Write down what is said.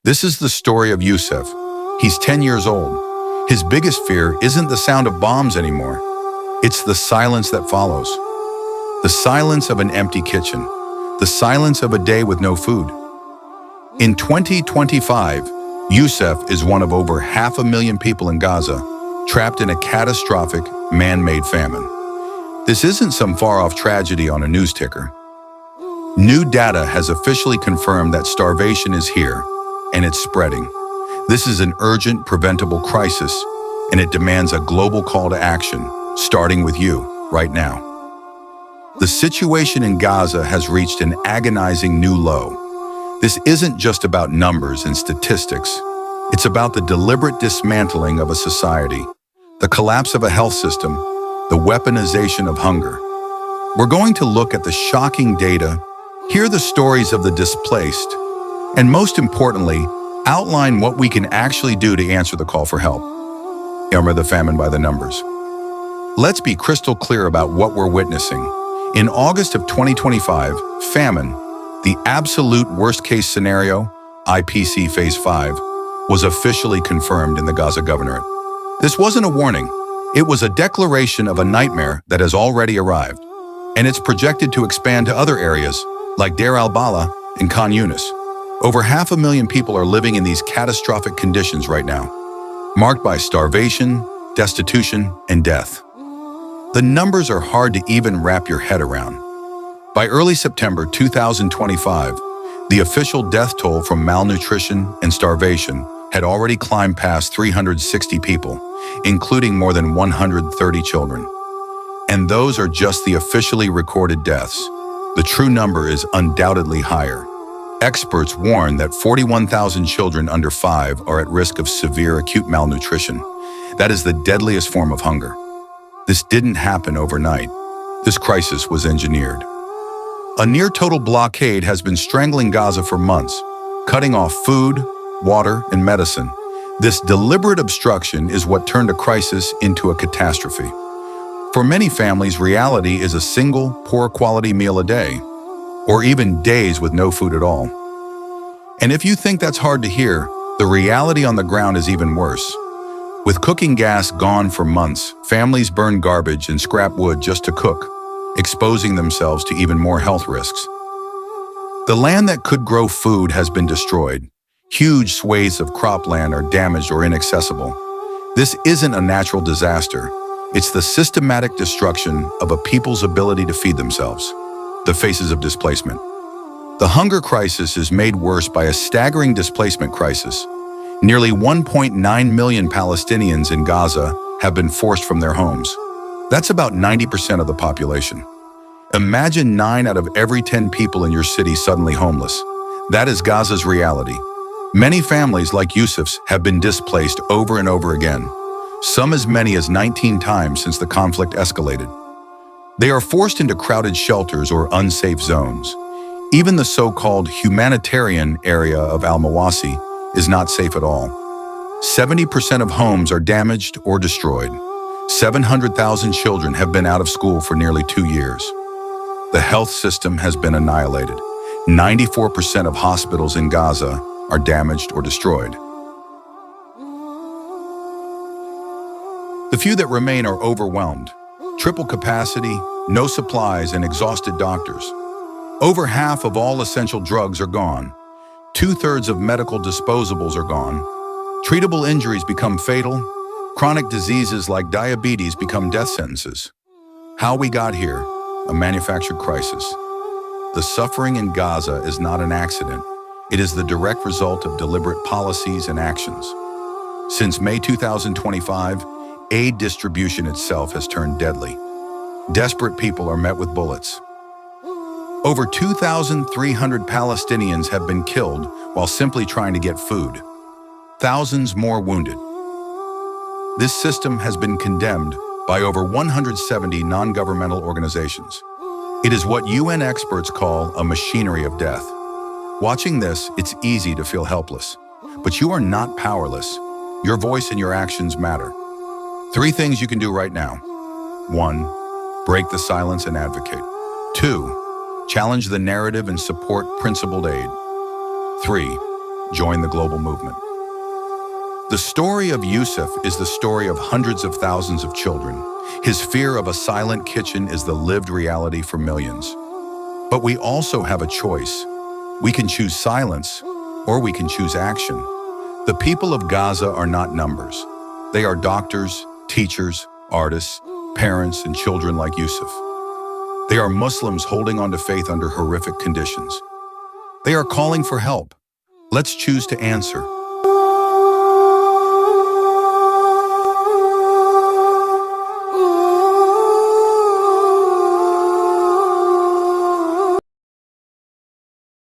This is the story of Yousef. He's 10 years old. His biggest fear isn't the sound of bombs anymore. It's the silence that follows. The silence of an empty kitchen. The silence of a day with no food. In 2025, Yousef is one of over 500,000 people in Gaza, trapped in a catastrophic, man-made famine. This isn't some far-off tragedy on a news ticker. New data has officially confirmed that starvation is here, and it's spreading. This is an urgent, preventable crisis, and it demands a global call to action, starting with you, right now. The situation in Gaza has reached an agonizing new low. This isn't just about numbers and statistics. It's about the deliberate dismantling of a society, the collapse of a health system, the weaponization of hunger. We're going to look at the shocking data, hear the stories of the displaced, and most importantly, outline what we can actually do to answer the call for help. Remember the famine by the numbers. Let's be crystal clear about what we're witnessing. In August of 2025, famine, the absolute worst-case scenario, IPC Phase 5, was officially confirmed in the Gaza governorate. This wasn't a warning. It was a declaration of a nightmare that has already arrived, and it's projected to expand to other areas like Deir al-Balah and Khan Yunis. Over 500,000 people are living in these catastrophic conditions right now, marked by starvation, destitution, and death. The numbers are hard to even wrap your head around. By early September 2025, the official death toll from malnutrition and starvation had already climbed past 360 people, including more than 130 children. And those are just the officially recorded deaths. The true number is undoubtedly higher. Experts warn that 41,000 children under 5 are at risk of severe acute malnutrition. That is the deadliest form of hunger. This didn't happen overnight. This crisis was engineered. A near-total blockade has been strangling Gaza for months, cutting off food, water, and medicine. This deliberate obstruction is what turned a crisis into a catastrophe. For many families, reality is a single, poor-quality meal a day, or even days with no food at all. And if you think that's hard to hear, the reality on the ground is even worse. With cooking gas gone for months, families burn garbage and scrap wood just to cook, exposing themselves to even more health risks. The land that could grow food has been destroyed. Huge swathes of cropland are damaged or inaccessible. This isn't a natural disaster. It's the systematic destruction of a people's ability to feed themselves. The faces of displacement. The hunger crisis is made worse by a staggering displacement crisis. Nearly 1.9 million Palestinians in Gaza have been forced from their homes. That's about 90% of the population. Imagine 9 out of every 10 people in your city suddenly homeless. That is Gaza's reality. Many families like Yousef's have been displaced over and over again, some as many as 19 times since the conflict escalated. They are forced into crowded shelters or unsafe zones. Even the so-called humanitarian area of Al-Mawasi is not safe at all. 70% of homes are damaged or destroyed. 700,000 children have been out of school for nearly 2 years. The health system has been annihilated. 94% of hospitals in Gaza are damaged or destroyed. The few that remain are overwhelmed. Triple capacity, no supplies, and exhausted doctors. Over half of all essential drugs are gone. 2/3 of medical disposables are gone. Treatable injuries become fatal. Chronic diseases like diabetes become death sentences. How we got here, a manufactured crisis. The suffering in Gaza is not an accident. It is the direct result of deliberate policies and actions. Since May 2025, aid distribution itself has turned deadly. Desperate people are met with bullets. Over 2,300 Palestinians have been killed while simply trying to get food. Thousands more wounded. This system has been condemned by over 170 non-governmental organizations. It is what UN experts call a machinery of death. Watching this, it's easy to feel helpless. But you are not powerless. Your voice and your actions matter. 3 things you can do right now. 1. Break the silence and advocate. 2. Challenge the narrative and support principled aid. 3. join the global movement. The story of Yousef is the story of hundreds of thousands of children. His fear of a silent kitchen is the lived reality for millions. But we also have a choice. We can choose silence, or we can choose action. The people of Gaza are not numbers. They are doctors, teachers, artists, parents, and children like Yousef. They are Muslims holding on to faith under horrific conditions. They are calling for help. Let's choose to answer.